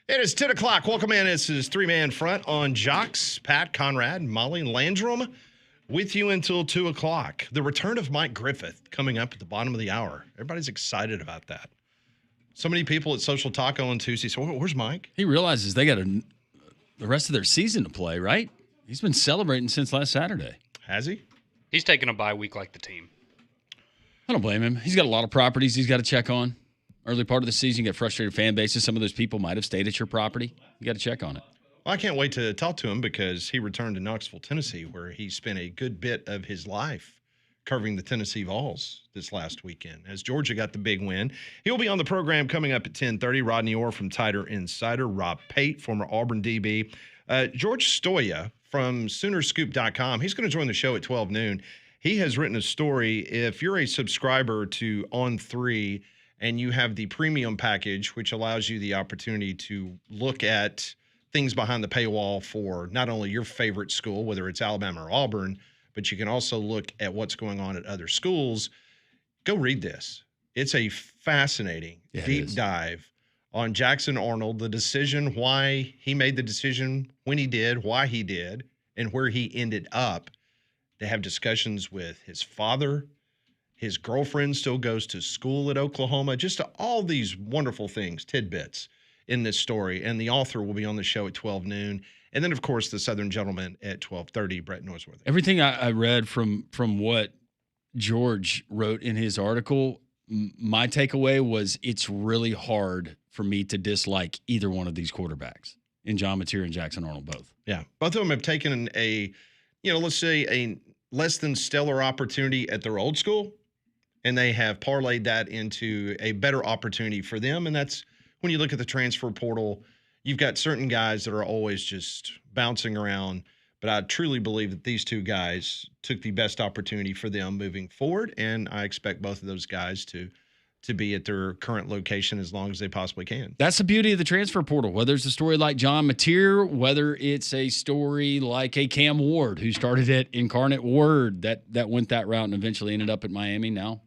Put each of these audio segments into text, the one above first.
It is 10 o'clock. Welcome in. This is three-man front on Jocks, Pat, Conrad, Molly, Landrum with you until 2 o'clock. The return of Mike Griffith coming up at the bottom of the hour. Everybody's excited about that. So many people at Social Taco on Tuesday. So where's Mike? He realizes they got the rest of their season to play, right? He's been celebrating since last Saturday. Has he? He's taking a bye week like the team. I don't blame him. He's got a lot of properties he's got to check on. Early part of the season, you get frustrated fan bases. Some of those people might have stayed at your property. You got to check on it. Well, I can't wait to talk to him because he returned to Knoxville, Tennessee, where he spent a good bit of his life covering the Tennessee Vols this last weekend as Georgia got the big win. He'll be on the program coming up at 10:30. Rodney Orr from Tider Insider, Rob Pate, former Auburn DB, George Stoya from Soonerscoop.com. He's going to join the show at 12 noon. He has written a story. If you're a subscriber to On3 and you have the premium package, which allows you the opportunity to look at things behind the paywall for not only your favorite school, whether it's Alabama or Auburn, but you can also look at what's going on at other schools. Go read this. It's a fascinating deep dive on Jackson Arnold, the decision, why he made the decision when he did, why he did, and where he ended up. They have discussions with his father. His girlfriend still goes to school at Oklahoma. Just all these wonderful things, tidbits in this story. And the author will be on the show at 12 noon. And then, of course, the Southern Gentleman at 12:30, Brett Norsworthy. Everything I read from what George wrote in his article, my takeaway was it's really hard for me to dislike either one of these quarterbacks, in John Mateer and Jackson Arnold both. Yeah, both of them have taken let's say a less than stellar opportunity at their old school, and they have parlayed that into a better opportunity for them. And that's when you look at the transfer portal, you've got certain guys that are always just bouncing around. But I truly believe that these two guys took the best opportunity for them moving forward. And I expect both of those guys to be at their current location as long as they possibly can. That's the beauty of the transfer portal. Whether it's a story like John Mateer, whether it's a story like a Cam Ward who started at Incarnate Word that went that route and eventually ended up at Miami. Now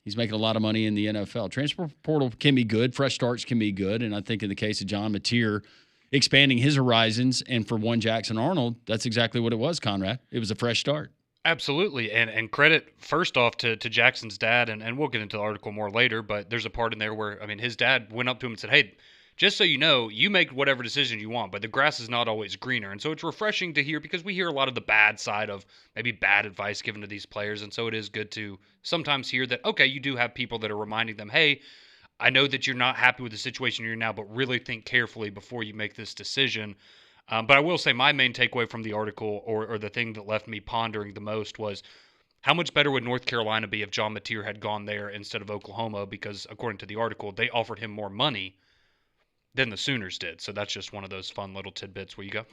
he's making a lot of money in the NFL. Transfer portal can be good. Fresh starts can be good. And I think in the case of John Mateer, expanding his horizons, and for one Jackson Arnold, that's exactly what it was, Conrad. It was a fresh start. Absolutely. And credit first off to Jackson's dad, and we'll get into the article more later, but there's a part in there where, his dad went up to him and said, hey, just so you know, you make whatever decision you want, but the grass is not always greener. And so it's refreshing to hear, because we hear a lot of the bad side of maybe bad advice given to these players. And so it is good to sometimes hear that, okay, you do have people that are reminding them, hey, I know that you're not happy with the situation you're in now, but really think carefully before you make this decision. But I will say my main takeaway from the article, or the thing that left me pondering the most, was how much better would North Carolina be if John Mateer had gone there instead of Oklahoma? Because according to the article, they offered him more money than the Sooners did. So that's just one of those fun little tidbits where you go,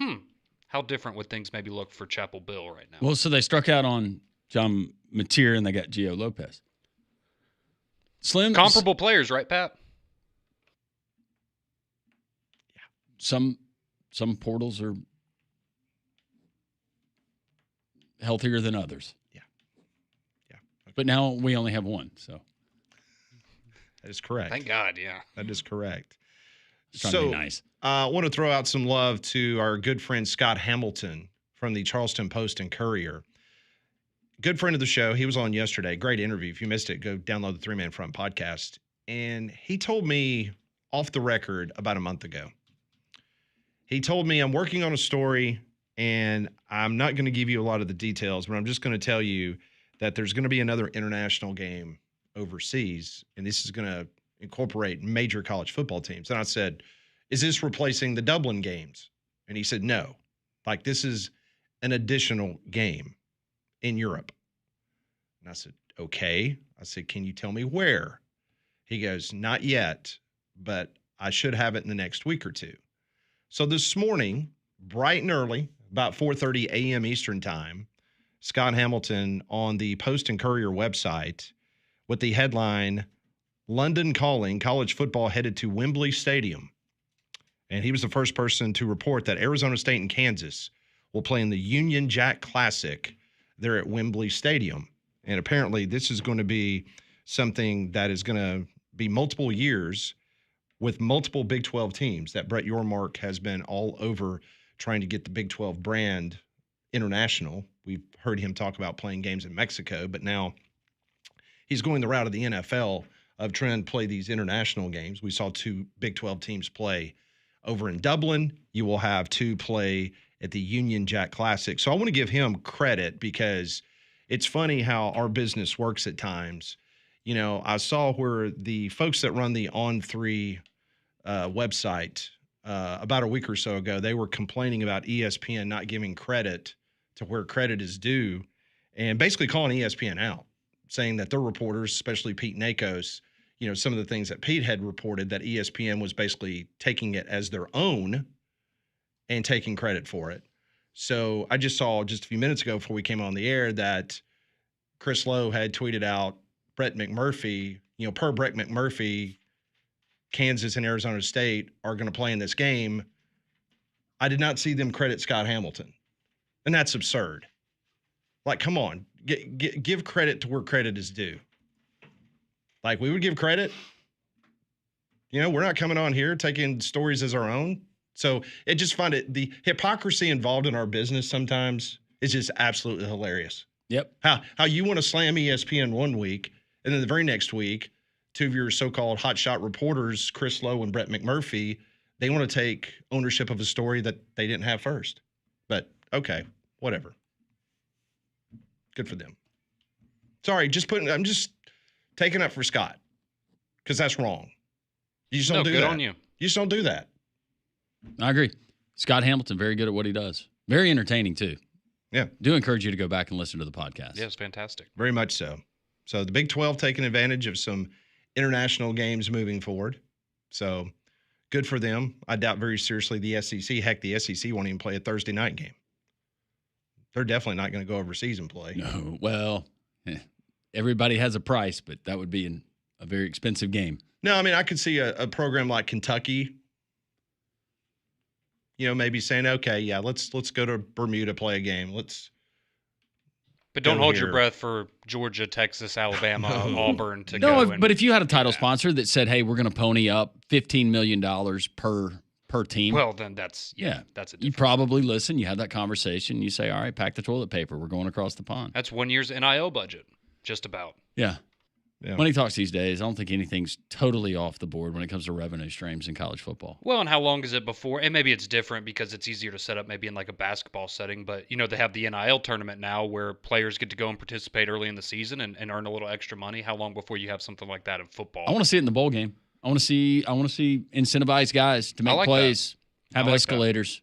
how different would things maybe look for Chapel Bill right now? Well, so they struck out on John Mateer and they got Gio Lopez. Slim, comparable players, right, Pat? Yeah. Some portals are healthier than others. Yeah. Okay. But now we only have one, so. That is correct. Thank God, yeah. That is correct. Trying to be nice. I want to throw out some love to our good friend Scott Hamilton from the Charleston Post and Courier. Good friend of the show. He was on yesterday. Great interview. If you missed it, go download the Three Man Front podcast. And he told me off the record about a month ago. He told me, I'm working on a story, and I'm not going to give you a lot of the details, but I'm just going to tell you that there's going to be another international game overseas, and this is going to incorporate major college football teams. And I said, is this replacing the Dublin games? And he said, no. Like, this is an additional game in Europe. And I said, okay. I said, can you tell me where? He goes, not yet, but I should have it in the next week or two. So this morning, bright and early, about 4:30 a.m. Eastern time, Scott Hamilton on the Post and Courier website with the headline, London calling, college football headed to Wembley Stadium. And he was the first person to report that Arizona State and Kansas will play in the Union Jack Classic there at Wembley Stadium. And apparently this is going to be something that is going to be multiple years with multiple Big 12 teams that Brett Yormark has been all over trying to get the Big 12 brand international. We've heard him talk about playing games in Mexico, but now he's going the route of the NFL of trying to play these international games. We saw 2 Big 12 teams play over in Dublin. You will have 2 play at the Union Jack Classic. So I want to give him credit because it's funny how our business works at times. You know, I saw where the folks that run the On3 website about a week or so ago, they were complaining about ESPN not giving credit to where credit is due and basically calling ESPN out, saying that their reporters, especially Pete Nakos, you know, some of the things that Pete had reported that ESPN was basically taking it as their own and taking credit for it. So I just saw just a few minutes ago before we came on the air that Chris Lowe had tweeted out Brett McMurphy, you know, per Brett McMurphy, Kansas and Arizona State are going to play in this game. I did not see them credit Scott Hamilton. And that's absurd. Like, come on, give credit to where credit is due. Like, we would give credit. You know, we're not coming on here taking stories as our own. So it just find it, the hypocrisy involved in our business sometimes is just absolutely hilarious. Yep. How you want to slam ESPN one week, and then the very next week, 2 of your so-called hotshot reporters, Chris Lowe and Brett McMurphy, they want to take ownership of a story that they didn't have first. But okay, whatever. Good for them. Sorry, I'm just taking up for Scott because that's wrong. You just don't do that. Good on you. You just don't do that. I agree. Scott Hamilton, very good at what he does. Very entertaining, too. Yeah. Do encourage you to go back and listen to the podcast. Yeah, it's fantastic. Very much so. So the Big 12 taking advantage of some international games moving forward. So good for them. I doubt very seriously the SEC. Heck, the SEC won't even play a Thursday night game. They're definitely not going to go overseas and play. No. Well, everybody has a price, but that would be a very expensive game. No, I mean, I could see a program like Kentucky, you know, maybe saying, okay, yeah, let's go to Bermuda, play a game. But don't go hold here. your breath for Georgia, Texas, Alabama, Auburn to No, go. but if you had a title sponsor that said, hey, we're going to pony up $15 million per team. Well, then that's a you difference. probably listen. You have that conversation. You say, all right, pack the toilet paper. We're going across the pond. That's 1 year's NIL budget, just about. Yeah. Yeah. Money talks these days. I don't think anything's totally off the board when it comes to revenue streams in college football. Well, and how long is it before? And maybe it's different because it's easier to set up maybe in like a basketball setting. But, you know, they have the NIL tournament now where players get to go and participate early in the season and earn a little extra money. How long before you have something like that in football? I want to see it in the bowl game. I want to see incentivized guys to make like plays, have I like escalators.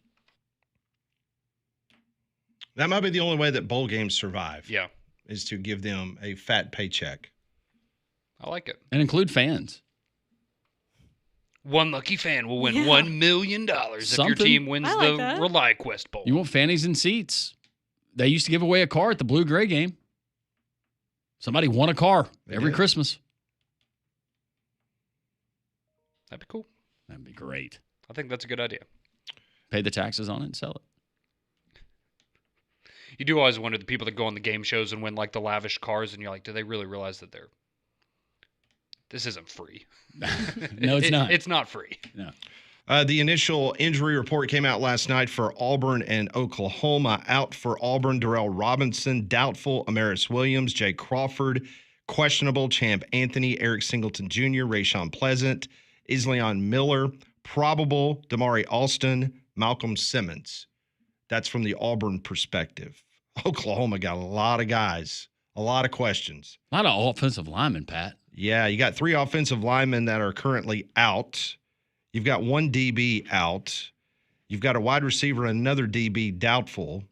That might be the only way that bowl games survive. Yeah, Is to give them a fat paycheck. I like it. And include fans. One lucky fan will win $1 million if your Something. team wins I like the that. ReliaQuest Bowl. You want fannies and seats. They used to give away a car at the Blue-Gray game. Somebody won a car every did. Christmas. That'd be cool. That'd be great. I think that's a good idea. Pay the taxes on it and sell it. You do always wonder the people that go on the game shows and win like the lavish cars, and you're like, do they really realize that this isn't free? No, it's not. It's not free. No. The initial injury report came out last night for Auburn and Oklahoma. Out for Auburn, Darrell Robinson, doubtful, Amaris Williams, Jay Crawford, questionable, Champ Anthony, Eric Singleton Jr., Rayshawn Pleasant, Isleon Miller, probable, Damari Alston, Malcolm Simmons. That's from the Auburn perspective. Oklahoma got a lot of guys, a lot of questions. A lot of offensive linemen, Pat. Yeah, you got 3 offensive linemen that are currently out. You've got 1 DB out. You've got a wide receiver, another DB doubtful.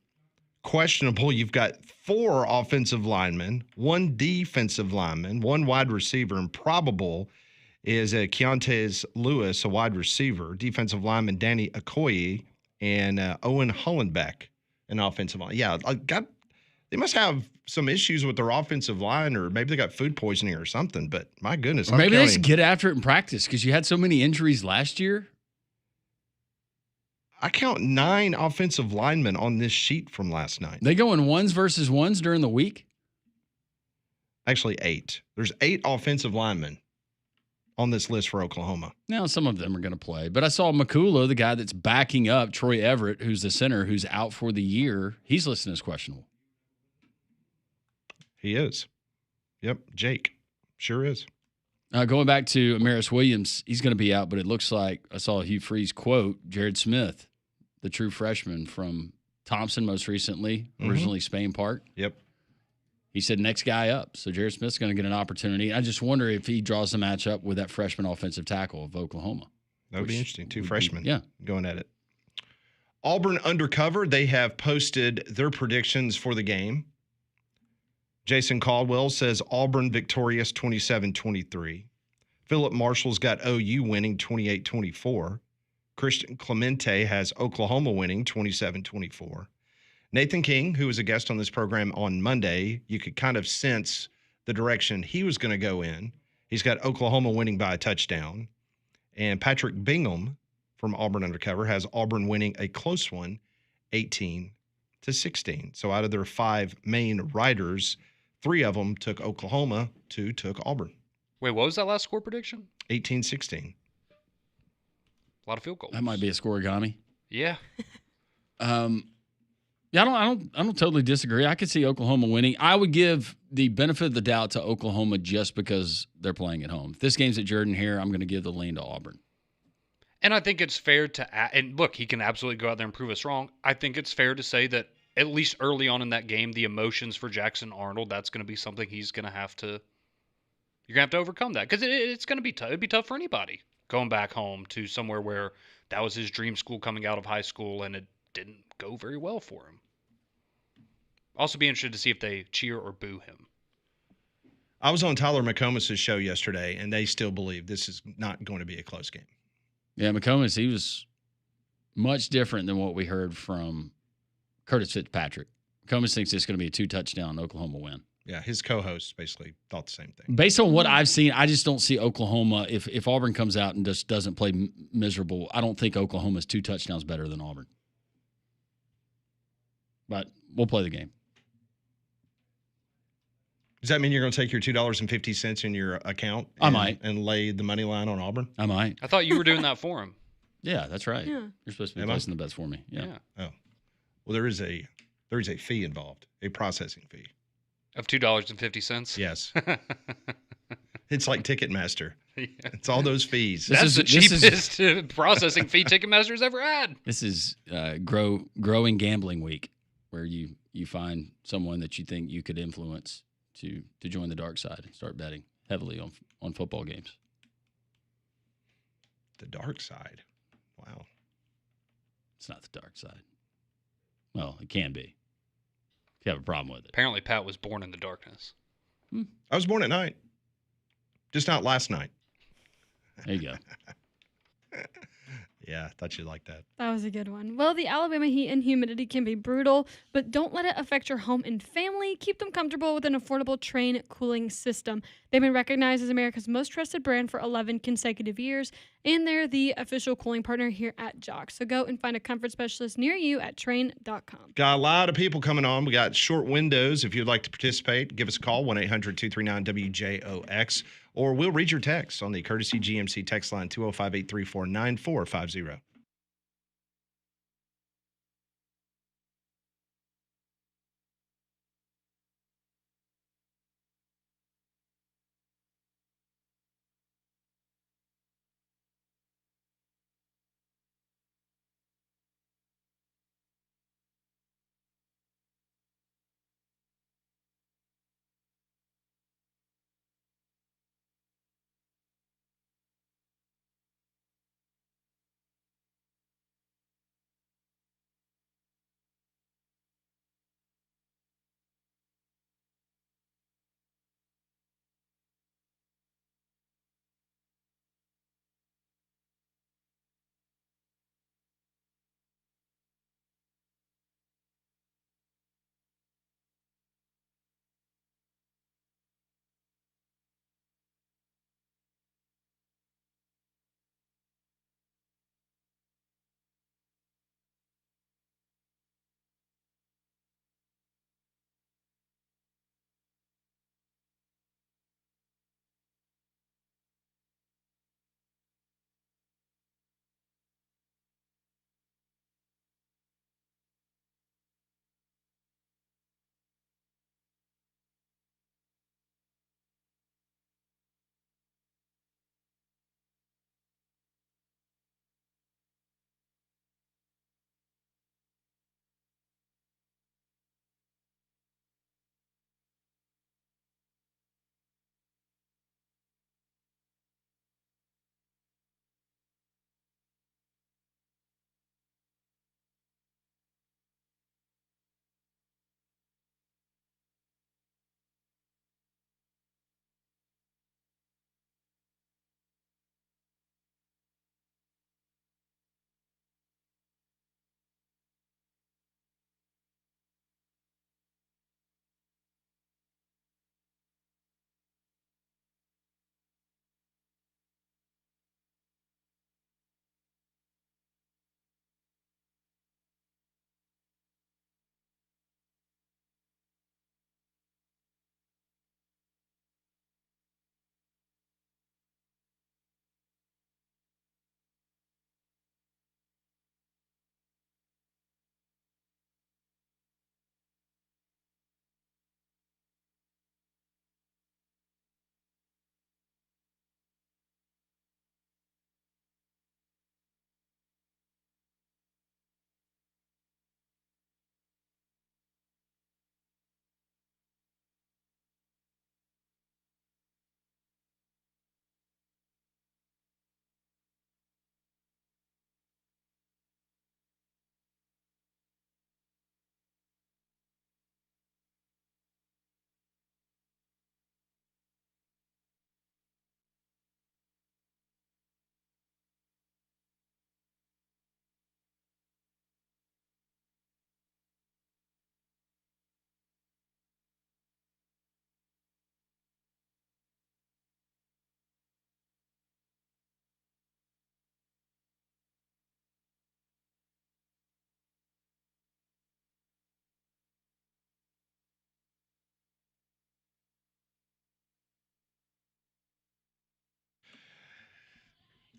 Questionable, you've got 4 offensive linemen, 1 defensive lineman, 1 wide receiver, and probable is Keontae Lewis, a wide receiver, defensive lineman Danny Okoye, and Owen Hollenbeck, an offensive line. Yeah, they must have some issues with their offensive line, or maybe they got food poisoning or something. But my goodness, Or maybe they just get after it in practice because you had so many injuries last year. I count 9 offensive linemen on this sheet from last night. They go in ones versus ones during the week. Actually, 8. There's 8 offensive linemen on this list for Oklahoma. Now, some of them are going to play, but I saw Makula, the guy that's backing up Troy Everett, who's the center, who's out for the year. He's listed as questionable. He is. Yep, Jake. Sure is. Going back to Amaris Williams, he's going to be out, but it looks like I saw a Hugh Freeze quote, Jared Smith, the true freshman from Thompson most recently, originally Spain Park. Yep. He said next guy up. So Jared Smith's going to get an opportunity. I just wonder if he draws the matchup with that freshman offensive tackle of Oklahoma. That would be interesting. Two freshmen going at it. Auburn Undercover, they have posted their predictions for the game. Jason Caldwell says Auburn victorious 27-23. Philip Marshall's got OU winning 28-24. Christian Clemente has Oklahoma winning 27-24. Nathan King, who was a guest on this program on Monday, you could kind of sense the direction he was going to go in. He's got Oklahoma winning by a touchdown. And Patrick Bingham from Auburn Undercover has Auburn winning a close one, 18-16. So out of their 5 main riders, 3 of them took Oklahoma, 2 took Auburn. Wait, what was that last score prediction? 18-16. A lot of field goals. That might be a scoregami. Yeah. Yeah, I don't totally disagree. I could see Oklahoma winning. I would give the benefit of the doubt to Oklahoma just because they're playing at home. If this game's at Jordan-Hare, I'm going to give the lean to Auburn. And I think it's fair to and look, he can absolutely go out there and prove us wrong. I think it's fair to say that at least early on in that game, the emotions for Jackson Arnold, that's going to be something he's going to have to. You're going to have to overcome that because it's going to be tough. It'd be tough for anybody going back home to somewhere where that was his dream school coming out of high school, and it didn't go very well for him. Also be interested to see if they cheer or boo him. I was on Tyler McComas' show yesterday, and they still believe this is not going to be a close game. Yeah, McComas, he was much different than what we heard from Curtis Fitzpatrick. McComas thinks it's going to be a 2-touchdown Oklahoma win. Yeah, his co-host basically thought the same thing. Based on what I've seen, I just don't see Oklahoma. If Auburn comes out and just doesn't play miserable, I don't think Oklahoma's 2 touchdowns better than Auburn. But we'll play the game. Does that mean you're going to take your $2.50 in your account? I might. And lay the money line on Auburn? I might. I thought you were doing that for him. Yeah, that's right. Yeah. You're supposed to be placing the bets for me. Yeah. Oh. Well, there is a fee involved, a processing fee. Of $2.50? Yes. It's like Ticketmaster. Yeah. It's all those fees. That's the cheapest processing fee Ticketmaster's ever had. This is growing gambling week, where you find someone that you think you could influence to join the dark side and start betting heavily on football games. The dark side. Wow. It's not the dark side. Well, it can be. If you have a problem with it. Apparently, Pat was born in the darkness. I was born at night. Just not last night. There you go. Yeah, I thought you'd like that. That was a good one. Well, the Alabama heat and humidity can be brutal, but don't let it affect your home and family. Keep them comfortable with an affordable Train cooling system. They've been recognized as America's most trusted brand for 11 consecutive years, and they're the official cooling partner here at Jock. So go and find a comfort specialist near you at Train.com. Got a lot of people coming on. We got short windows. If you'd like to participate, give us a call, 1-800-239-WJOX, or we'll read your text on the Courtesy GMC text line, 205-834-9450.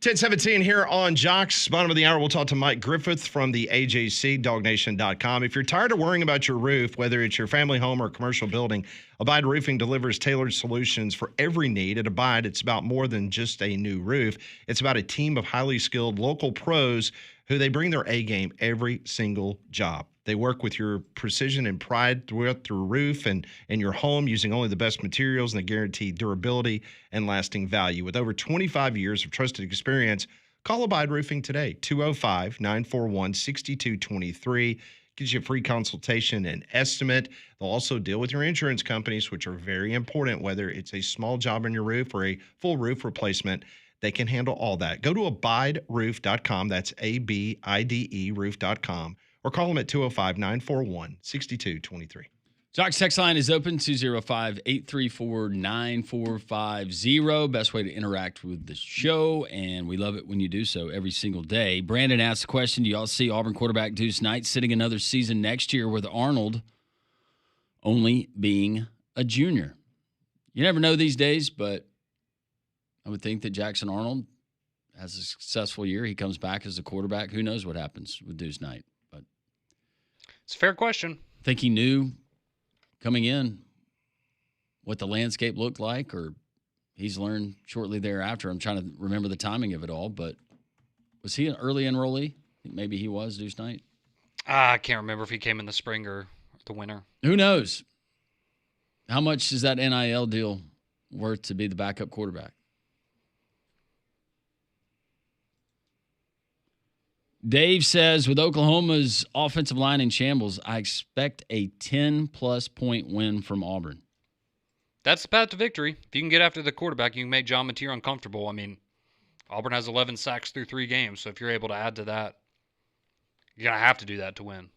10:17 here on Jocks. Bottom of the hour, we'll talk to Mike Griffith from the AJC, dognation.com. If you're tired of worrying about your roof, whether it's your family home or commercial building, Abide Roofing delivers tailored solutions for every need. At Abide, it's about more than just a new roof. It's about a team of highly skilled local pros who they bring their A game every single job. They work with your precision and pride throughout your roof and your home using only the best materials and the guaranteed durability and lasting value. With over 25 years of trusted experience, call Abide Roofing today, 205-941-6223. Gives you a free consultation and estimate. They'll also deal with your insurance companies, which are very important, whether it's a small job on your roof or a full roof replacement. They can handle all that. Go to abideroof.com. That's ABIDE roof.com. Or call them at 205-941-6223. Jock's text line is open, 205-834-9450. Best way to interact with the show, and we love it when you do so every single day. Brandon asked the question, do y'all see Auburn quarterback Deuce Knight sitting another season next year with Arnold only being a junior? You never know these days, but I would think that Jackson Arnold has a successful year. He comes back as a quarterback. Who knows what happens with Deuce Knight? But it's a fair question. I think he knew coming in what the landscape looked like, or he's learned shortly thereafter. I'm trying to remember the timing of it all, but was he an early enrollee? I think maybe he was, Deuce Knight. I can't remember if he came in the spring or the winter. Who knows? How much is that NIL deal worth to be the backup quarterback? Dave says, with Oklahoma's offensive line in shambles, I expect a 10-plus point win from Auburn. That's the path to victory. If you can get after the quarterback, you can make John Mateer uncomfortable. I mean, Auburn has 11 sacks through 3 games, so if you're able to add to that, you're going to have to do that to win.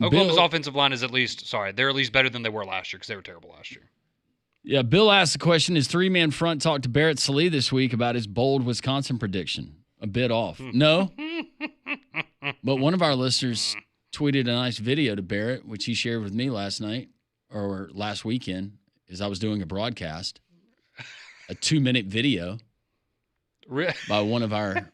Oklahoma's offensive line is they're at least better than they were last year because they were terrible last year. Yeah, Bill asked the question, is three-man front talked to Barrett Sallee this week about his bold Wisconsin prediction? A bit off. No. But one of our listeners tweeted a nice video to Barrett, which he shared with me last night or last weekend as I was doing a broadcast. A 2-minute video by one of our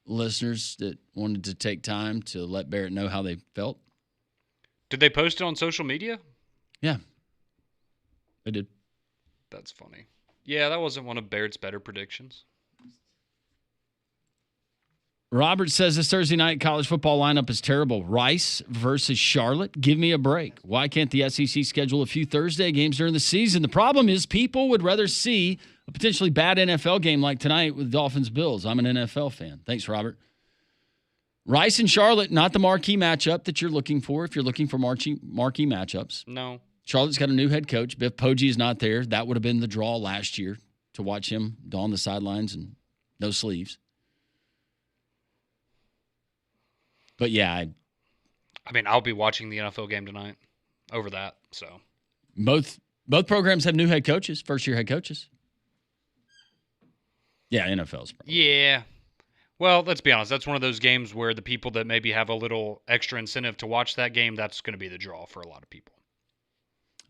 listeners that wanted to take time to let Barrett know how they felt. Did they post it on social media? Yeah. I did. That's funny. Yeah, that wasn't one of Barrett's better predictions. Robert says this Thursday night college football lineup is terrible. Rice versus Charlotte. Give me a break. Why can't the SEC schedule a few Thursday games during the season? The problem is people would rather see a potentially bad NFL game like tonight with Dolphins-Bills. I'm an NFL fan. Thanks, Robert. Rice and Charlotte, not the marquee matchup that you're looking for if you're looking for marquee matchups. No. Charlotte's got a new head coach. Biff Poggi is not there. That would have been the draw last year to watch him don the sidelines and no sleeves. But yeah, I mean, I'll be watching the NFL game tonight over that. So both programs have new head coaches, first-year head coaches. Yeah, NFL's probably. Yeah. Well, let's be honest. That's one of those games where the people that maybe have a little extra incentive to watch that game, that's going to be the draw for a lot of people.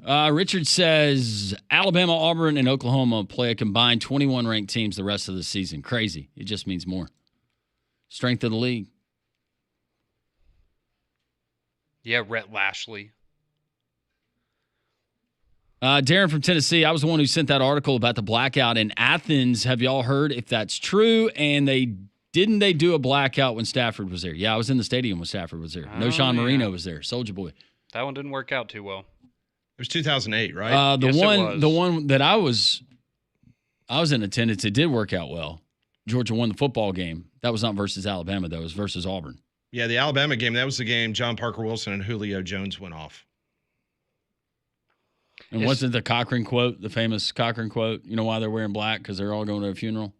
Richard says Alabama, Auburn, and Oklahoma play a combined 21 ranked teams the rest of the season. Crazy. It just means more. Strength of the league. Yeah, Rhett Lashley. Darren from Tennessee, I was the one who sent that article about the blackout in Athens. Have y'all heard if that's true? And didn't they do a blackout when Stafford was there? Yeah, I was in the stadium when Stafford was there. No, Sean Marino was there. Soldier Boy. That one didn't work out too well. It was 2008, right? The one that I was in attendance, it did work out well. Georgia won the football game. That was not versus Alabama, though. It was versus Auburn. Yeah, the Alabama game, that was the game John Parker Wilson and Julio Jones went off. And wasn't the Cochran quote, the famous Cochran quote, you know why they're wearing black? Because they're all going to a funeral?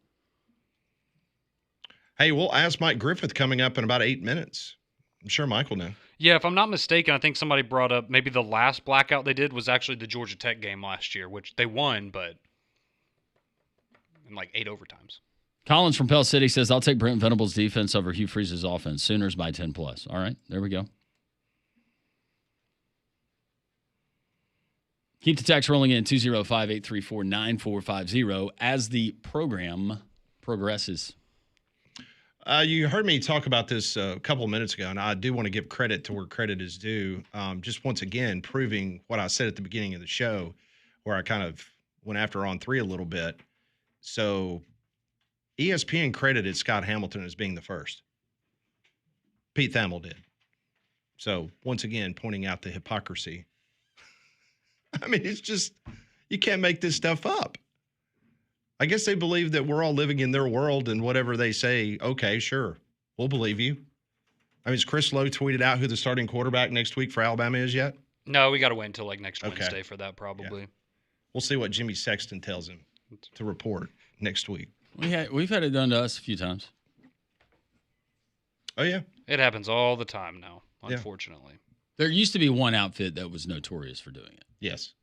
Hey, we'll ask Mike Griffith coming up in about 8 minutes. I'm sure Mike will know. Yeah, if I'm not mistaken, I think somebody brought up maybe the last blackout they did was actually the Georgia Tech game last year, which they won, but in like 8 overtimes. Collins from Pell City says, I'll take Brent Venables' defense over Hugh Freeze's offense. Sooners by 10+. All right, there we go. Keep the text rolling in 205-834-9450 as the program progresses. You heard me talk about this a couple of minutes ago, and I do want to give credit to where credit is due. Just once again, proving what I said at the beginning of the show, where I kind of went after On 3 a little bit. So ESPN credited Scott Hamilton as being the first. Pete Thamel did. So once again, pointing out the hypocrisy. I mean, it's just, you can't make this stuff up. I guess they believe that we're all living in their world, and whatever they say, okay, sure, we'll believe you. I mean, has Chris Lowe tweeted out who the starting quarterback next week for Alabama is yet? No, we got to wait until like next Wednesday for that probably. Yeah. We'll see what Jimmy Sexton tells him to report next week. We've had it done to us a few times. Oh, yeah? It happens all the time now, unfortunately. Yeah. There used to be one outfit that was notorious for doing it. Yes,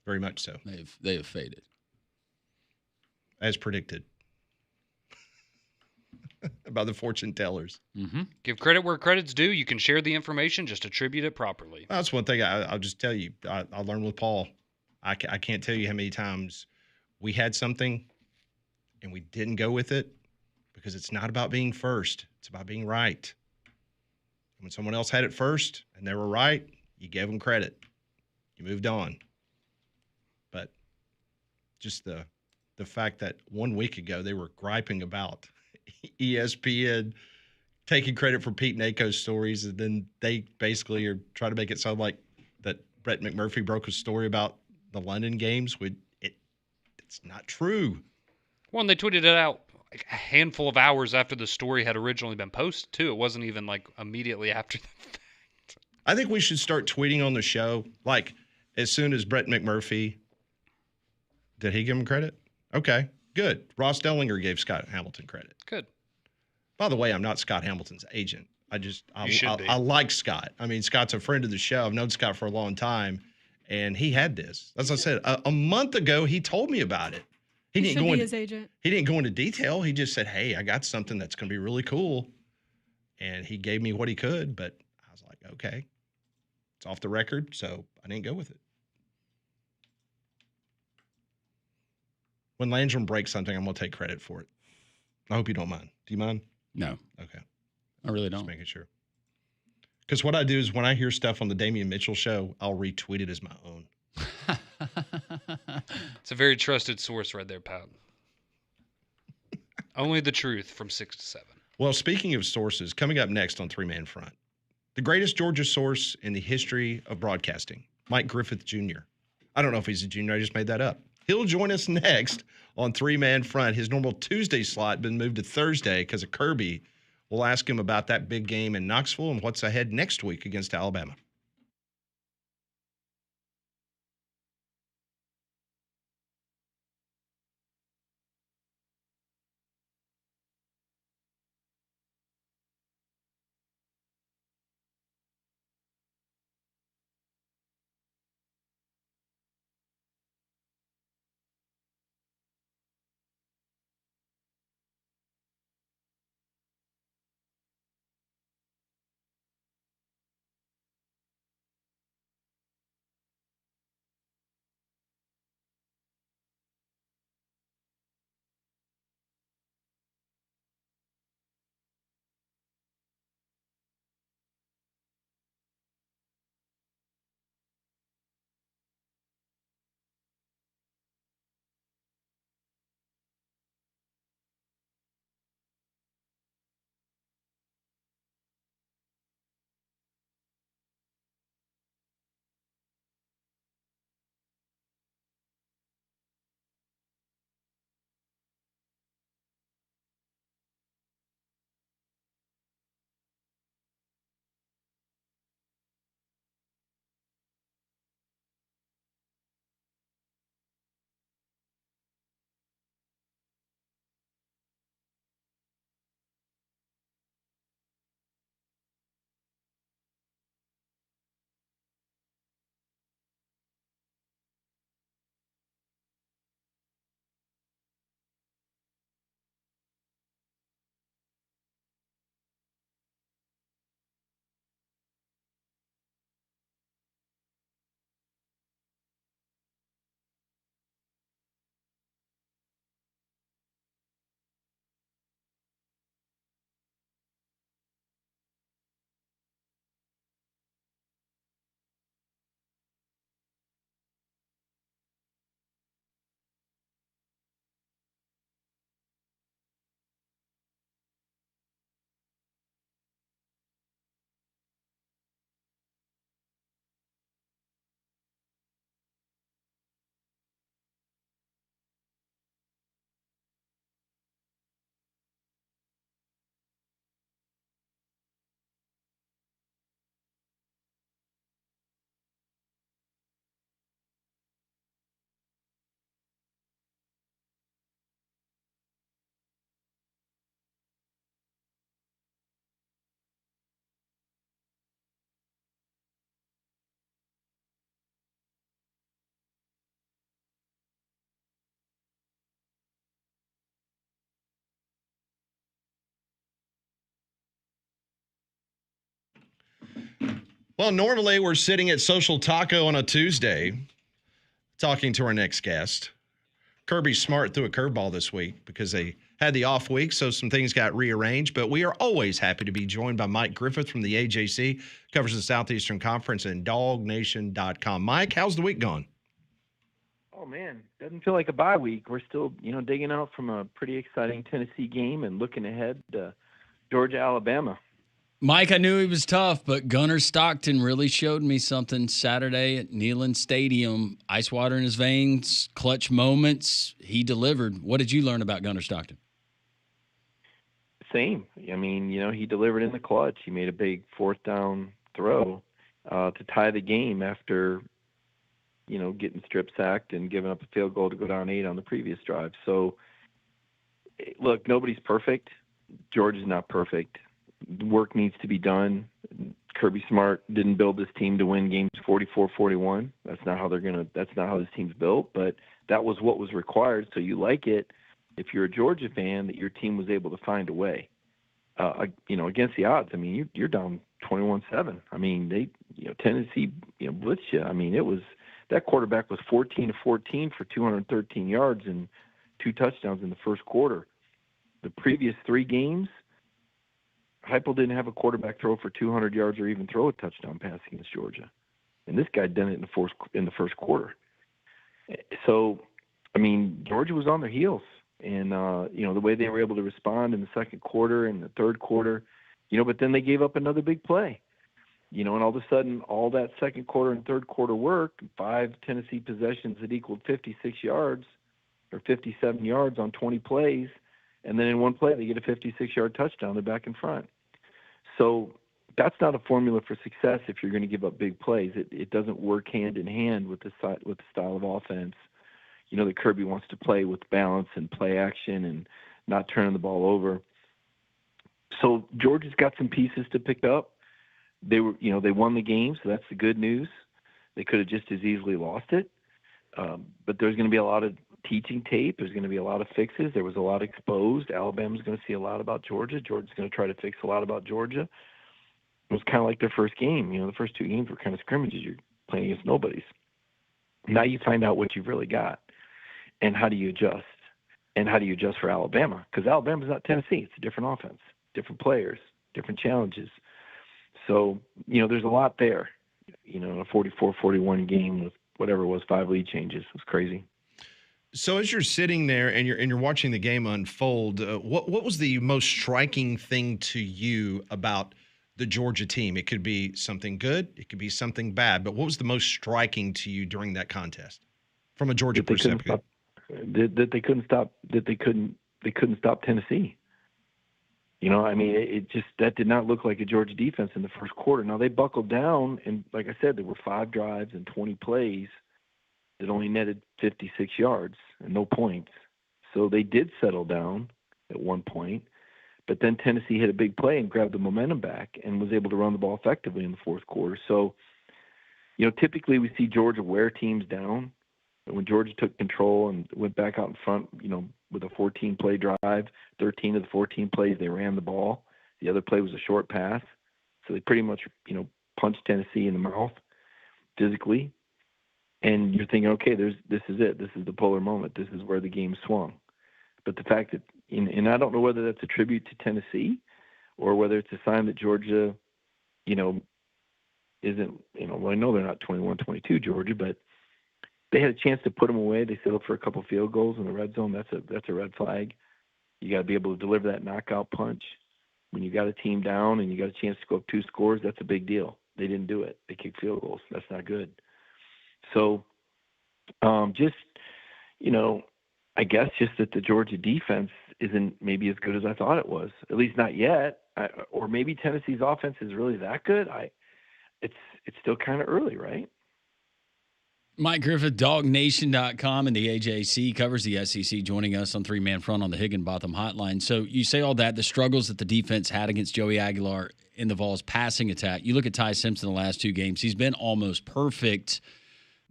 very much so. They have faded. As predicted by the fortune tellers. Mm-hmm. Give credit where credit's due. You can share the information, just attribute it properly. That's one thing I'll just tell you. I learned with Paul. I can't tell you how many times we had something and we didn't go with it because it's not about being first. It's about being right. When someone else had it first and they were right, you gave them credit. You moved on. But just the fact that 1 week ago they were griping about ESPN taking credit for Pete Nako's stories, and then they basically are trying to make it sound like that Brett McMurphy broke a story about the London games. It's not true. Well, and they tweeted it out like a handful of hours after the story had originally been posted, too. It wasn't even like immediately after the fact. I think we should start tweeting on the show, like as soon as Brett McMurphy, did he give him credit? Okay, good. Ross Dellinger gave Scott Hamilton credit. Good. By the way, I'm not Scott Hamilton's agent. I like Scott. I mean, Scott's a friend of the show. I've known Scott for a long time, and he had this. As I said, a month ago, he told me about it. He didn't go into his agent. He didn't go into detail. He just said, "Hey, I got something that's going to be really cool," and he gave me what he could. But I was like, "Okay, it's off the record," so I didn't go with it. When Landrum breaks something, I'm going to take credit for it. I hope you don't mind. Do you mind? No. Okay. I really don't. Just making sure. Because what I do is when I hear stuff on the Damian Mitchell show, I'll retweet it as my own. It's a very trusted source right there, Pat. Only the truth from 6 to 7. Well, speaking of sources, coming up next on Three Man Front, the greatest Georgia source in the history of broadcasting, Mike Griffith Jr. I don't know if he's a junior. I just made that up. He'll join us next on Three Man Front. His normal Tuesday slot been moved to Thursday because of Kirby. We'll ask him about that big game in Knoxville and what's ahead next week against Alabama. Well, normally we're sitting at Social Taco on a Tuesday talking to our next guest. Kirby Smart threw a curveball this week because they had the off week, so some things got rearranged. But we are always happy to be joined by Mike Griffith from the AJC, covers the Southeastern Conference and DogNation.com. Mike, how's the week gone? Oh, man, doesn't feel like a bye week. We're still, digging out from a pretty exciting Tennessee game and looking ahead to Georgia, Alabama. Mike, I knew he was tough, but Gunnar Stockton really showed me something Saturday at Neyland Stadium. Ice water in his veins, clutch moments. He delivered. What did you learn about Gunnar Stockton? Same. I mean, he delivered in the clutch. He made a big fourth down throw to tie the game after, getting strip sacked and giving up a field goal to go down 8 on the previous drive. So, look, nobody's perfect. Georgia's not perfect. Work needs to be done. Kirby Smart didn't build this team to win games 44-41. That's not how this team's built, but that was what was required. So you like it if you're a Georgia fan that your team was able to find a way. Against the odds. I mean, you're down 21-7. I mean, Tennessee, blitzed you. I mean, that quarterback was 14-14 for 213 yards and 2 touchdowns in the first quarter. The previous 3 games, Heupel didn't have a quarterback throw for 200 yards or even throw a touchdown pass against Georgia. And this guy done it in the first quarter. So, I mean, Georgia was on their heels. And, the way they were able to respond in the second quarter and the third quarter, but then they gave up another big play. And all of a sudden, all that second quarter and third quarter work, 5 Tennessee possessions that equaled 56 yards or 57 yards on 20 plays, and then in one play they get a 56-yard touchdown. They're back in front. So that's not a formula for success if you're going to give up big plays. It doesn't work hand in hand with the style of offense, that Kirby wants to play with balance and play action and not turning the ball over. So Georgia's got some pieces to pick up. They won the game, so that's the good news. They could have just as easily lost it. But there's going to be a lot of teaching tape. There's going to be a lot of fixes. There was a lot exposed. Alabama's going to see a lot about Georgia. Georgia's going to try to fix a lot about Georgia. It was kind of like their first game. The first 2 games were kind of scrimmages. You're playing against nobodies. Now you find out what you've really got. And how do you adjust? And how do you adjust for Alabama? Because Alabama's not Tennessee. It's a different offense, different players, different challenges. So, there's a lot there. In a 44-41 game with whatever it was, 5 lead changes. It was crazy. So as you're sitting there and you're watching the game unfold, what was the most striking thing to you about the Georgia team? It could be something good, it could be something bad, but what was the most striking to you during that contest from a Georgia perspective? That they couldn't stop Tennessee. That did not look like a Georgia defense in the first quarter. Now they buckled down, and like I said, there were 5 drives and 20 plays that only netted 56 yards and no points. So they did settle down at one point, but then Tennessee hit a big play and grabbed the momentum back and was able to run the ball effectively in the fourth quarter. So, typically we see Georgia wear teams down. And when Georgia took control and went back out in front, with a 14-play drive, 13 of the 14 plays, they ran the ball. The other play was a short pass. So they pretty much, punched Tennessee in the mouth physically. And you're thinking, okay, this is it. This is the polar moment. This is where the game swung. But the fact that, and I don't know whether that's a tribute to Tennessee or whether it's a sign that Georgia, isn't, well, I know they're not 21-22 Georgia, but they had a chance to put them away. They settled for a couple field goals in the red zone. That's a red flag. You got to be able to deliver that knockout punch. When you got a team down and you got a chance to go up 2 scores, that's a big deal. They didn't do it. They kicked field goals. That's not good. So, I guess just that the Georgia defense isn't maybe as good as I thought it was. At least not yet. Or maybe Tennessee's offense is really that good. It's still kind of early, right? Mike Griffith, DogNation.com, and the AJC covers the SEC, joining us on 3-Man Front on the Higginbotham Hotline. So you say all that, the struggles that the defense had against Joey Aguilar in the Vols' passing attack. You look at Ty Simpson the last 2 games, he's been almost perfect.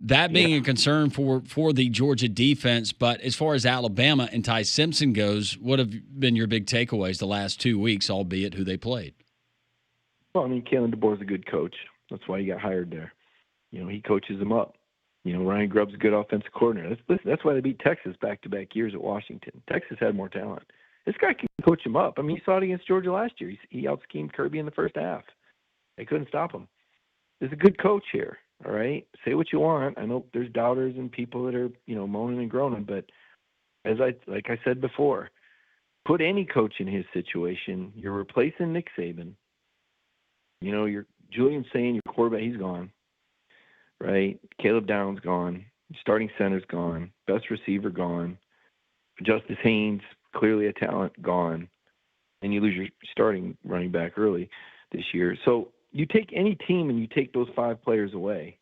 That being a concern for the Georgia defense, but as far as Alabama and Ty Simpson goes, what have been your big takeaways the last 2 weeks, albeit who they played? Well, Kalen DeBoer is a good coach. That's why he got hired there. He coaches them up. Ryan Grubb's a good offensive coordinator. That's why they beat Texas back-to-back years at Washington. Texas had more talent. This guy can coach him up. I mean, you saw it against Georgia last year. He out-schemed Kirby in the first half. They couldn't stop him. There's a good coach here, all right? Say what you want. I know there's doubters and people that are, moaning and groaning, but like I said before, put any coach in his situation. You're replacing Nick Saban. You're Julian saying your quarterback, he's gone, right? Caleb Downs gone. Starting center's gone. Best receiver gone. Justice Haynes, clearly a talent, gone. And you lose your starting running back early this year. So you take any team and you take those 5 players away.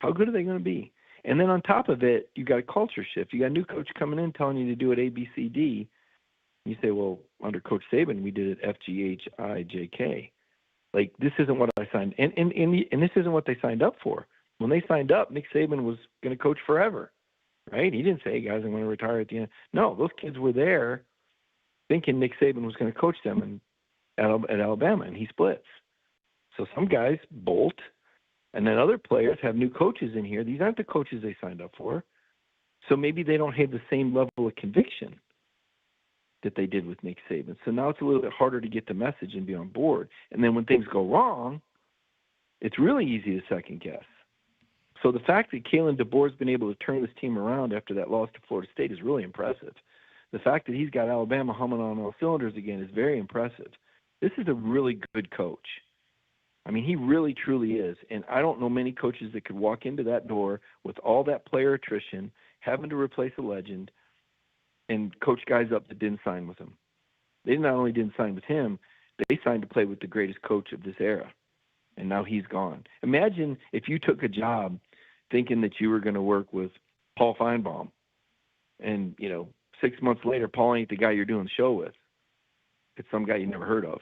How good are they going to be? And then on top of it, you got a culture shift. You got a new coach coming in telling you to do it A, B, C, D. You say, well, under Coach Saban, we did it F, G, H, I, J, K. Like, this isn't what I signed. And this isn't what they signed up for. When they signed up, Nick Saban was going to coach forever, right? He didn't say, hey, guys, I'm going to retire at the end. No, those kids were there thinking Nick Saban was going to coach them at Alabama, and he splits. So some guys bolt, and then other players have new coaches in here. These aren't the coaches they signed up for. So maybe they don't have the same level of conviction that they did with Nick Saban. So now it's a little bit harder to get the message and be on board. And then when things go wrong, it's really easy to second guess. So the fact that Kalen DeBoer has been able to turn this team around after that loss to Florida State is really impressive. The fact that he's got Alabama humming on all cylinders again is very impressive. This is a really good coach. I mean, he really, truly is. And I don't know many coaches that could walk into that door with all that player attrition, having to replace a legend, and coach guys up that didn't sign with him. They not only didn't sign with him, they signed to play with the greatest coach of this era. And now he's gone. Imagine if you took a job thinking that you were going to work with Paul Feinbaum, and, 6 months later, Paul ain't the guy you're doing the show with. It's some guy you never heard of.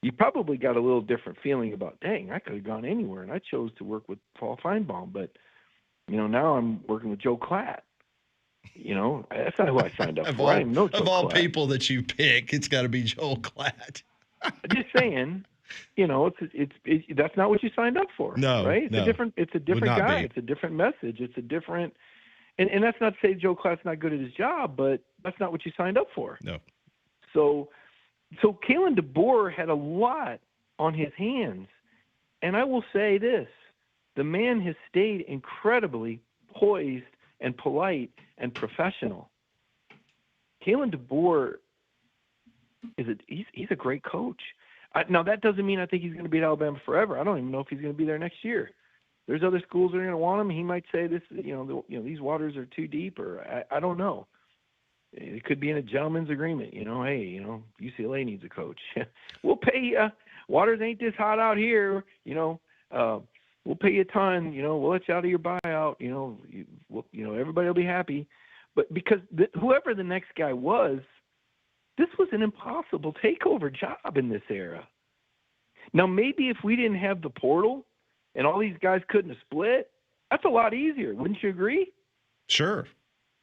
You probably got a little different feeling about, dang, I could have gone anywhere, and I chose to work with Paul Feinbaum. But, now I'm working with Joe Klatt. That's not who I signed up for. I didn't know Joe of all Klatt. people that you pick, it's got to be Joel Klatt. Just saying, it's that's not what you signed up for. No, right? It's no. a different guy. Be. It's a different message. It's a different, and that's not to say Joe Klatt's not good at his job, but that's not what you signed up for. No. So Kalen DeBoer had a lot on his hands, and I will say this: the man has stayed incredibly poised and polite and professional. Kalen DeBoer he's a great coach. Now that doesn't mean I think he's going to be at Alabama forever. I don't even know if he's going to be there next year. There's other schools that are going to want him. He might say this, these waters are too deep, or I don't know. It could be in a gentleman's agreement. Hey, UCLA needs a coach. We'll pay you. Waters ain't this hot out here. We'll pay you a ton. We'll let you out of your buyout. Everybody will be happy. But because whoever the next guy was, this was an impossible takeover job in this era. Now, maybe if we didn't have the portal and all these guys couldn't have split, that's a lot easier. Wouldn't you agree? Sure.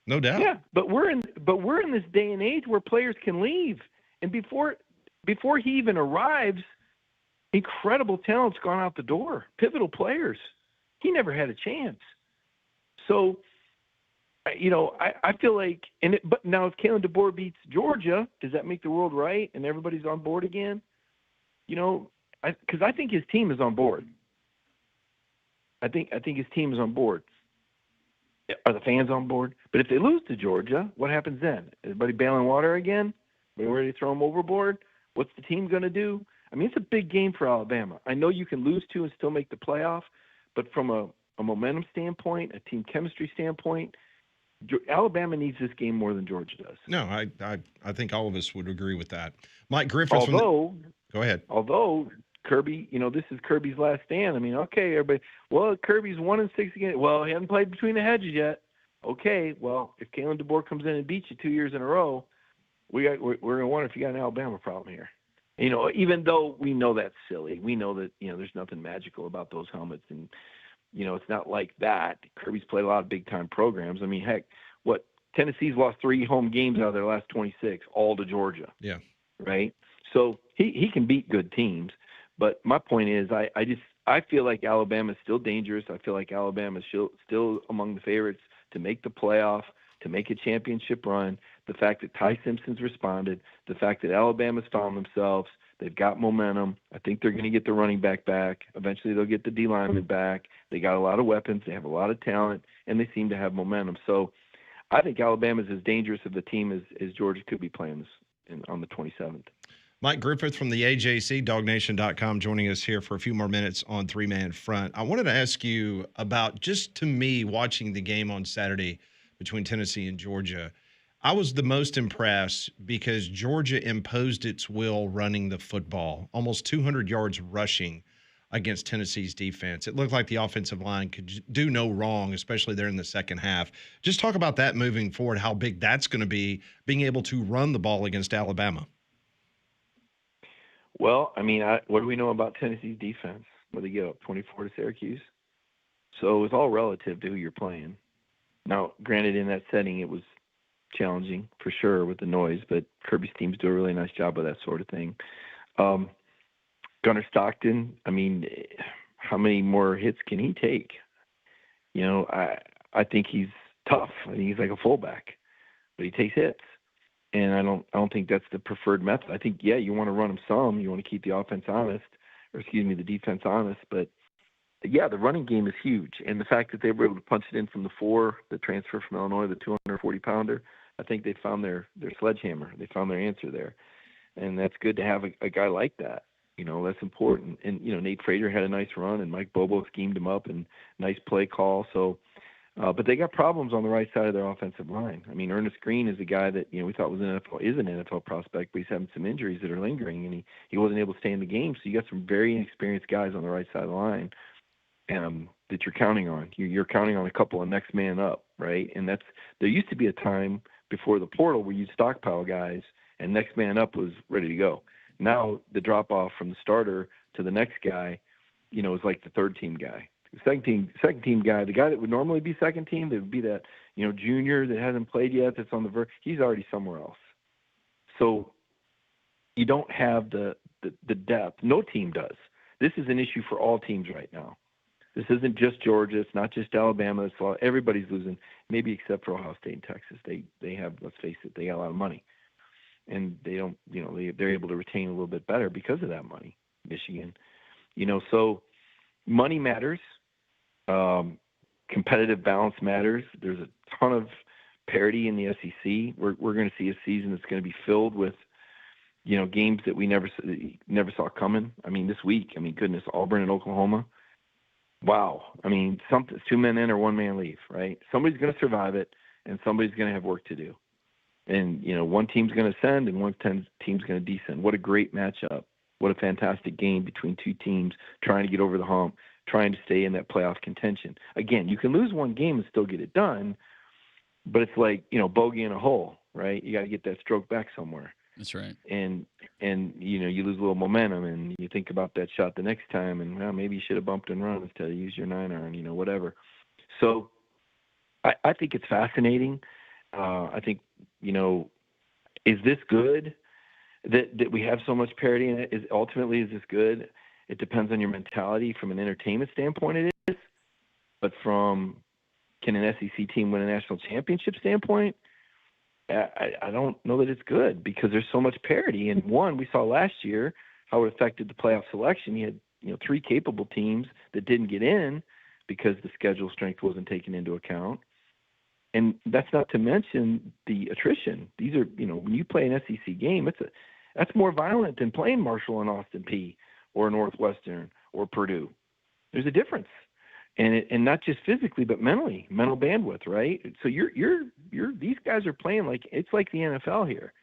No doubt. Yeah, but we're in this day and age where players can leave. And before he even arrives, incredible talent's gone out the door. Pivotal players. He never had a chance. So, I feel like, but now if Kalen DeBoer beats Georgia, does that make the world right and everybody's on board again? Because I think his team is on board. I think his team is on board. Are the fans on board? But if they lose to Georgia, what happens then? Everybody bailing water again? Everybody ready to throw them overboard? What's the team going to do? I mean, it's a big game for Alabama. I know you can lose to and still make the playoff, but from a momentum standpoint, a team chemistry standpoint, Alabama needs this game more than Georgia does. No, I think all of us would agree with that. Mike Griffith. Go ahead. Although Kirby, this is Kirby's last stand. I mean, okay, everybody. Well, Kirby's 1-6 again. Well, he hasn't played between the hedges yet. Okay, well, if Kalen DeBoer comes in and beats you 2 years in a row, we're gonna wonder if you got an Alabama problem here. Even though we know that's silly, we know that there's nothing magical about those helmets, and it's not like that. Kirby's played a lot of big time programs. I mean, heck, Tennessee's lost 3 home games out of their last 26, all to Georgia. Yeah. Right. So he can beat good teams. But my point is, I I feel like Alabama's still dangerous. I feel like Alabama's still among the favorites to make the playoff, to make a championship run. The fact that Ty Simpson's responded, the fact that Alabama's found themselves, they've got momentum. I think they're going to get the running back. Eventually they'll get the D lineman back. They got a lot of weapons. They have a lot of talent, and they seem to have momentum. So I think Alabama's as dangerous of a team as Georgia could be playing on the 27th. Mike Griffith from the AJC, DogNation.com, joining us here for a few more minutes on Three Man Front. I wanted to ask you about, just to me, watching the game on Saturday between Tennessee and Georgia, I was the most impressed because Georgia imposed its will running the football, almost 200 yards rushing against Tennessee's defense. It looked like the offensive line could do no wrong, especially there in the second half. Just talk about that moving forward, how big that's going to be, being able to run the ball against Alabama. Well, I mean, what do we know about Tennessee's defense? What they get up 24 to Syracuse? So it's all relative to who you're playing. Now, granted, in that setting, it was challenging for sure with the noise, but Kirby's teams do a really nice job of that sort of thing. Gunnar Stockton, I mean, how many more hits can he take? You know, I think he's tough. I think he's like a fullback, but he takes hits. And I don't think that's the preferred method. I think, yeah, you want to run them some. You want to keep the the defense honest. But, yeah, the running game is huge. And the fact that they were able to punch it in from the transfer from Illinois, the 240-pounder, I think they found their sledgehammer. They found their answer there. And that's good to have a guy like that. You know, that's important. And, you know, Nate Frazier had a nice run, and Mike Bobo schemed him up, and nice play call. So, but they got problems on the right side of their offensive line. I mean, Ernest Green is a guy that, you know, we thought was an NFL prospect, but he's having some injuries that are lingering, and he wasn't able to stay in the game. So you got some very inexperienced guys on the right side of the line that you're counting on. You're counting on a couple of next man up, right? And there used to be a time before the portal where you'd stockpile guys and next man up was ready to go. Now the drop off from the starter to the next guy, you know, is like the third team guy. Second team guy, the guy that would normally be second team, that would be that, you know, junior that hasn't played yet, that's on the verge. He's already somewhere else. So you don't have the depth. No team does. This is an issue for all teams right now. This isn't just Georgia. It's not just Alabama. Everybody's losing, maybe except for Ohio State and Texas. They have, let's face it, they got a lot of money, and they don't, you know, they're able to retain a little bit better because of that money. Michigan, you know, so money matters. Competitive balance matters. There's a ton of parity in the SEC. We're going to see a season that's going to be filled with, you know, games that we never saw coming. I mean, this week, I mean, goodness, Auburn and Oklahoma. Wow. I mean, something, 2 men in or 1 man leave, right? Somebody's going to survive it, and somebody's going to have work to do. And, you know, one team's going to ascend and one team's going to descend. What a great matchup. What a fantastic game between two teams trying to get over the hump, trying to stay in that playoff contention. Again, you can lose one game and still get it done, but it's like, you know, bogey in a hole, right? You got to get that stroke back somewhere. That's right. And you know, you lose a little momentum, and you think about that shot the next time, and well, maybe you should have bumped and run instead of use your 9-iron, you know, whatever. So I think it's fascinating. I think, you know, is this good that we have so much parity in it? Is this good? It depends on your mentality. From an entertainment standpoint, it is. But from, can an SEC team win a national championship standpoint, I don't know that it's good, because there's so much parity. And one, we saw last year how it affected the playoff selection. You had, you know, 3 capable teams that didn't get in because the schedule strength wasn't taken into account. And that's not to mention the attrition. These are, you know, when you play an SEC game, that's more violent than playing Marshall and Austin Peay or Northwestern or Purdue. There's a difference. And not just physically, but mentally, mental bandwidth, right? So these guys are playing like, it's like the NFL here.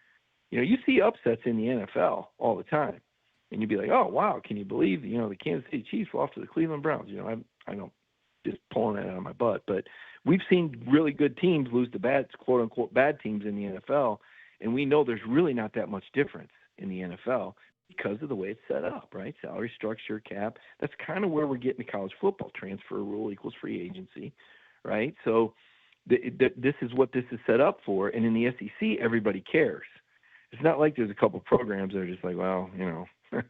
You know, you see upsets in the NFL all the time, and you'd be like, oh wow, can you believe, you know, the Kansas City Chiefs lost to the Cleveland Browns? You know, I don't just pulling that out of my butt, but we've seen really good teams lose to bad, quote unquote, bad teams in the NFL, and we know there's really not that much difference in the NFL because of the way it's set up, right? Salary structure, cap. That's kind of where we're getting to college football. Transfer rule equals free agency, right? So this is what this is set up for. And in the SEC, everybody cares. It's not like there's a couple programs that are just like, well, you know,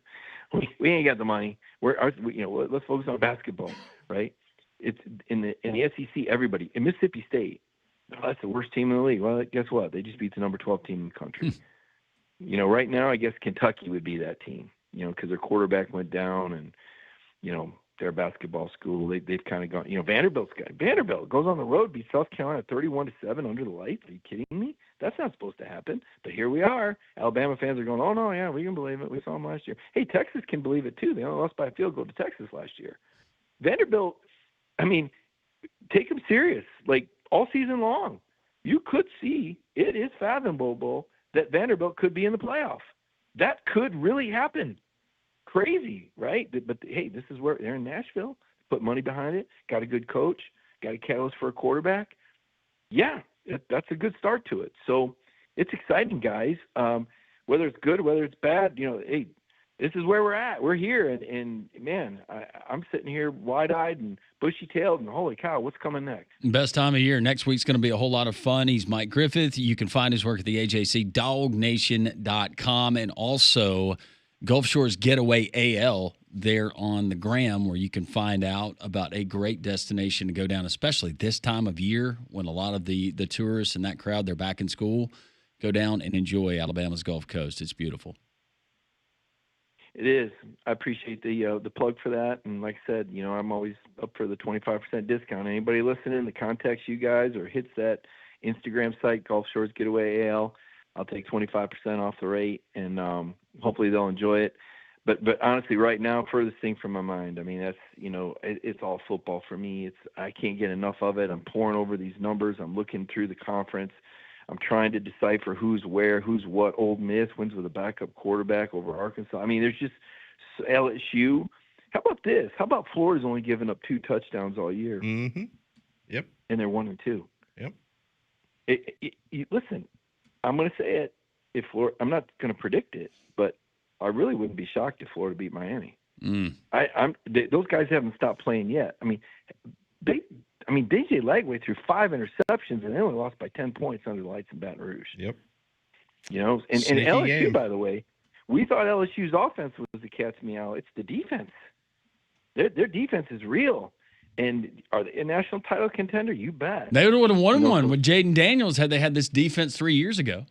we ain't got the money. Let's focus on basketball, right? It's in the SEC. Everybody in Mississippi State, that's the worst team in the league. Well, guess what? They just beat the number 12 team in the country. Right now, I guess Kentucky would be that team. Because their quarterback went down, and their basketball school, they've kind of gone. Vanderbilt goes on the road, beats South Carolina 31-7 under the lights. Are you kidding me? That's not supposed to happen. But here we are. Alabama fans are going, oh no, yeah, we can believe it. We saw them last year. Hey, Texas can believe it too. They only lost by a field goal to Texas last year. Vanderbilt, take them serious. Like all season long, you could see it is fathomable that Vanderbilt could be in the playoff. That could really happen. Crazy, right? But hey, this is where they're in Nashville. Put money behind it. Got a good coach. Got a catalyst for a quarterback. Yeah, that's a good start to it. So it's exciting, guys. Whether it's good, whether it's bad, hey, this is where we're at. We're here, and man, I'm sitting here wide-eyed and bushy-tailed, and holy cow, what's coming next? Best time of year. Next week's going to be a whole lot of fun. He's Mike Griffith. You can find his work at the AJC, dognation.com, and also Gulf Shores Getaway AL there on the gram, where you can find out about a great destination to go down, especially this time of year when a lot of the tourists and that crowd, they're back in school. Go down and enjoy Alabama's Gulf Coast. It's beautiful. It is. I appreciate the plug for that. And like I said, I'm always up for the 25% discount. Anybody listening that contacts you guys or hits that Instagram site, Gulf Shores Getaway AL, I'll take 25% off the rate, and hopefully they'll enjoy it. But honestly, right now, furthest thing from my mind. That's it's all football for me. I can't get enough of it. I'm pouring over these numbers. I'm looking through the conference. I'm trying to decipher who's where, who's what. Old Miss wins with a backup quarterback over Arkansas. There's just LSU. How about this? How about Florida's only given up 2 touchdowns all year? Mm-hmm. Yep. And they're 1-2. Yep. Listen, I'm going to say it. I'm not going to predict it, but I really wouldn't be shocked if Florida beat Miami. Those guys haven't stopped playing yet. DJ Lagway threw 5 interceptions, and they only lost by 10 points under the lights in Baton Rouge. Yep. And LSU, game. By the way, we thought LSU's offense was the cat's meow. It's the defense. Their defense is real. And are they a national title contender? You bet. They would have won one with Jaden Daniels had they had this defense 3 years ago.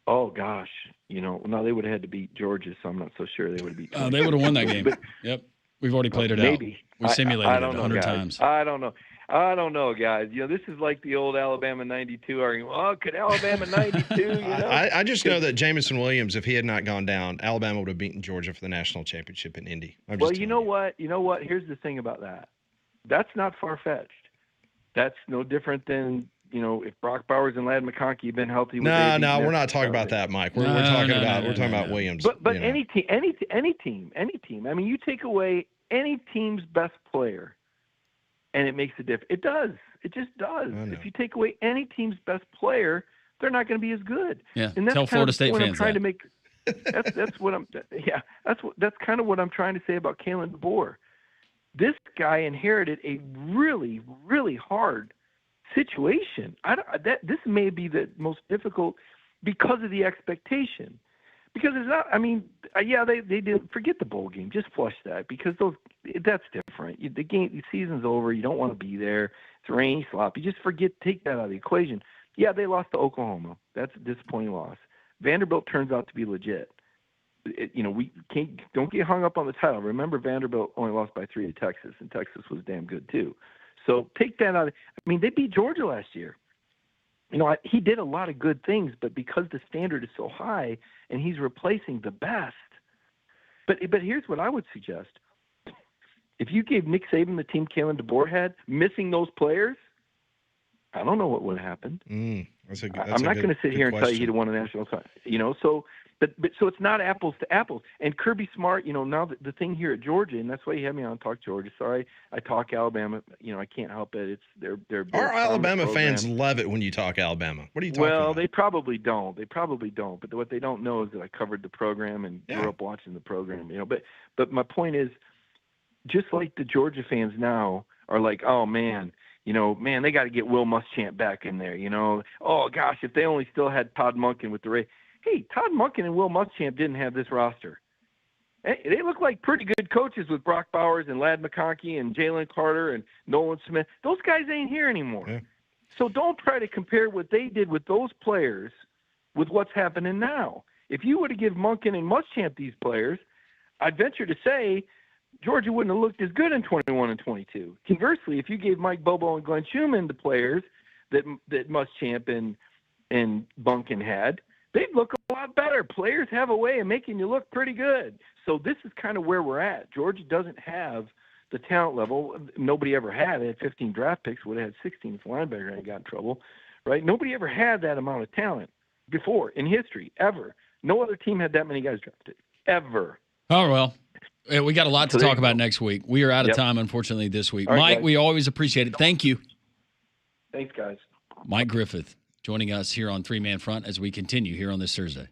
Oh, gosh. No, they would have had to beat Georgia, so I'm not so sure they would have beat Georgia. They would have won that game. Yep. We've already played it out. Maybe. We simulated it 100 guys. times. I don't know, guys. This is like the old Alabama 92 argument. Oh, could Alabama 92, I just know that Jamison Williams, if he had not gone down, Alabama would have beaten Georgia for the national championship in Indy. Well, you know what? Here's the thing about that. That's not far-fetched. That's no different than, if Brock Bowers and Ladd McConkey had been healthy. No, we're not talking about that, Mike. We're talking about Williams. But any team. You take away any team's best player, and it makes a difference. It does. It just does. If you take away any team's best player, they're not going to be as good. Yeah. And that's Tell Florida State fans I'm trying to make. That's what I'm. Yeah. That's kind of what I'm trying to say about Kalen DeBoer. This guy inherited a really, really hard situation. This may be the most difficult because of the expectation. Because it's not. They did forget the bowl game. Just flush that because that's different. The season's over. You don't want to be there. It's rainy, sloppy. Just take that out of the equation. Yeah, they lost to Oklahoma. That's a disappointing loss. Vanderbilt turns out to be legit. We don't get hung up on the title. Remember, Vanderbilt only lost by 3 to Texas, and Texas was damn good too. So take that out. They beat Georgia last year. He did a lot of good things, but because the standard is so high and he's replacing the best. But here's what I would suggest. If you gave Nick Saban the team Kalen DeBoer had, missing those players, I don't know what would have happened. I'm not going to sit here and tell you he'd have won a national title. But so it's not apples to apples. And Kirby Smart, now the thing here at Georgia, and that's why you had me on Talk Georgia. Sorry, I talk Alabama. I can't help it. It's they're our Alabama fans love it when you talk Alabama. What are you talking about? Well, they probably don't. But what they don't know is that I covered the program and grew up watching the program. But my point is, just like the Georgia fans now are like, oh man. They got to get Will Muschamp back in there. Oh gosh, if they only still had Todd Monken with the Rays. Hey, Todd Monken and Will Muschamp didn't have this roster. They look like pretty good coaches with Brock Bowers and Ladd McConkey and Jalen Carter and Nolan Smith. Those guys ain't here anymore. Yeah. So don't try to compare what they did with those players with what's happening now. If you were to give Monken and Muschamp these players, I'd venture to say Georgia wouldn't have looked as good in 21 and 22. Conversely, if you gave Mike Bobo and Glenn Schumann the players that Muschamp and Monken had, they'd look a lot better. Players have a way of making you look pretty good. So this is kind of where we're at. Georgia doesn't have the talent level. Nobody ever had. They had 15 draft picks. Would have had 16 if linebacker hadn't got in trouble, right? Nobody ever had that amount of talent before in history, ever. No other team had that many guys drafted, ever. Oh, well. We got a lot to So talk about next week. We are out of time, unfortunately, this week. All right, Mike, guys. we always appreciate it. Thank you. Thanks, guys. Mike Griffith joining us here on Three Man Front as we continue here on this Thursday.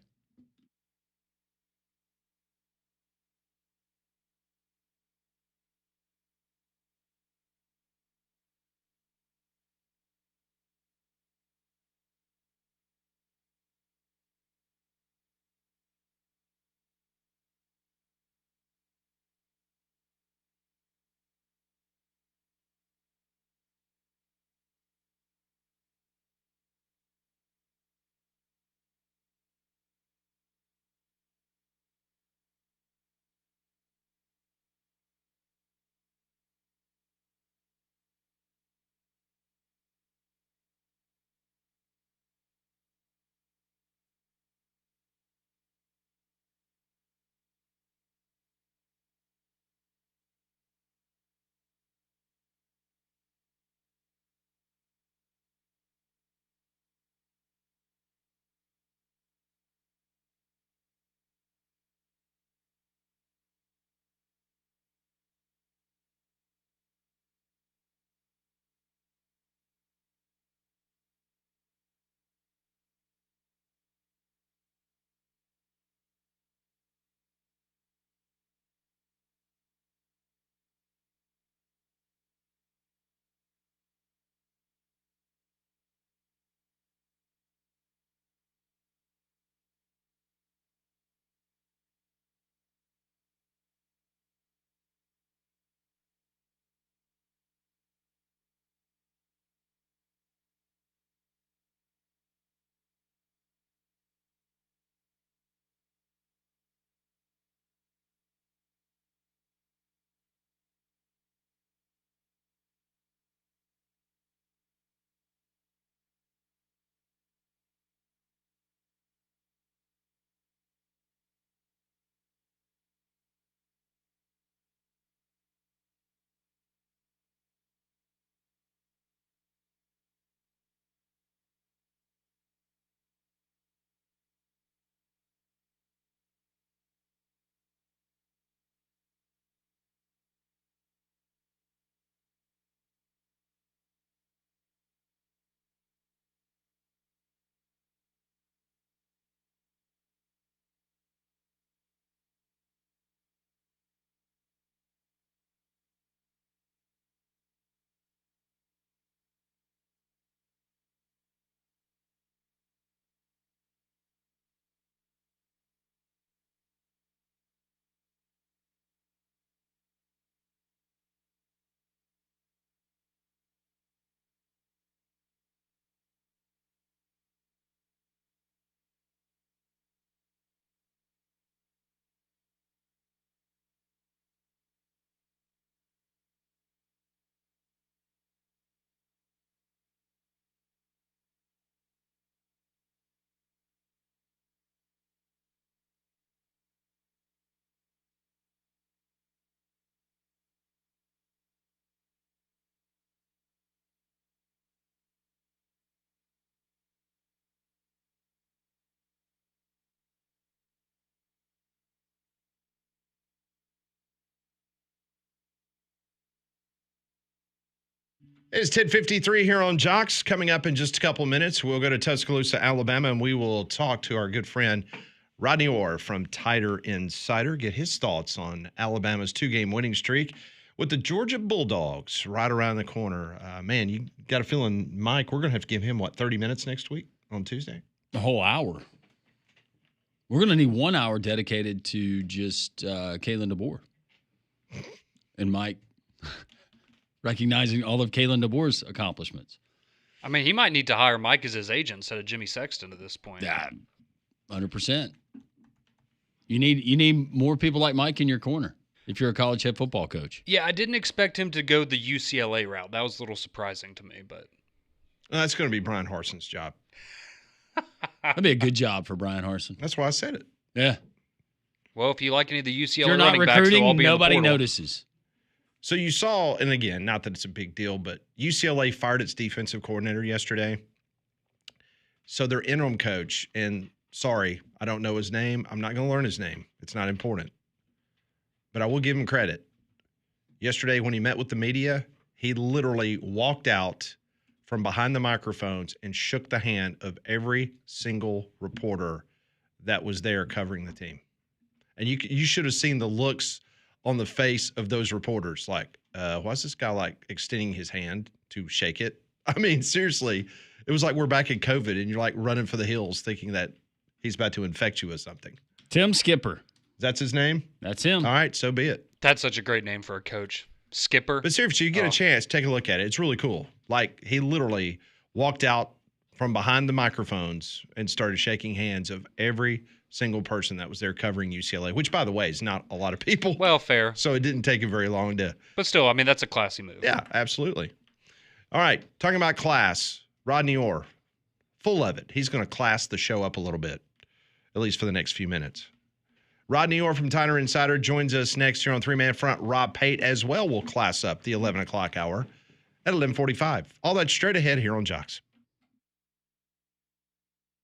It's 10:53 here on Jocks. Coming up in just a couple minutes, we'll go to Tuscaloosa, Alabama, and we will talk to our good friend Rodney Orr from Tider Insider, get his thoughts on Alabama's 2-game winning streak with the Georgia Bulldogs right around the corner. Man, you got a feeling, Mike, we're going to have to give him, 30 minutes next week on Tuesday? The whole hour. We're going to need 1 hour dedicated to just Kalen DeBoer and Mike recognizing all of Kalen DeBoer's accomplishments. I mean, he might need to hire Mike as his agent instead of Jimmy Sexton at this point. Yeah, 100%. You need more people like Mike in your corner if you're a college head football coach. Yeah, I didn't expect him to go the UCLA route. That was a little surprising to me, but That's going to be Brian Harson's job. That'd be a good job for Brian Harsin. That's why I said it. Yeah. well, if you like any of the UCLA If you're not running backs, they'll all recruiting, be in the nobody portal. notices. So you saw, and again, not that it's a big deal, but UCLA fired its defensive coordinator yesterday. So their interim coach, and sorry, I don't know his name. I'm not going to learn his name. It's not important. But I will give him credit. Yesterday, when he met with the media, he literally walked out from behind the microphones and shook the hand of every single reporter that was there covering the team. And you should have seen the looks on the face of those reporters. Like, why is this guy like extending his hand to shake it? I mean, seriously, it was like we're back in COVID and you're like running for the hills thinking that he's about to infect you with something. Tim Skipper. That's his name? That's him. All right, so be it. That's such a great name for a coach. Skipper. But seriously, you get Oh. a chance, take a look at it. It's really cool. Like, he literally walked out from behind the microphones and started shaking hands of every single person that was there covering UCLA, which, by the way, is not a lot of people. Well, fair. So it didn't take him very long to. But still, I mean, that's a classy move. Yeah, absolutely. All right, talking about class, Rodney Orr, full of it. He's going to class the show up a little bit, at least for the next few minutes. Rodney Orr from Tyner Insider joins us next here on Three Man Front. Rob Pate as well will class up the 11 o'clock hour at 11:45. All that straight ahead here on Jocks.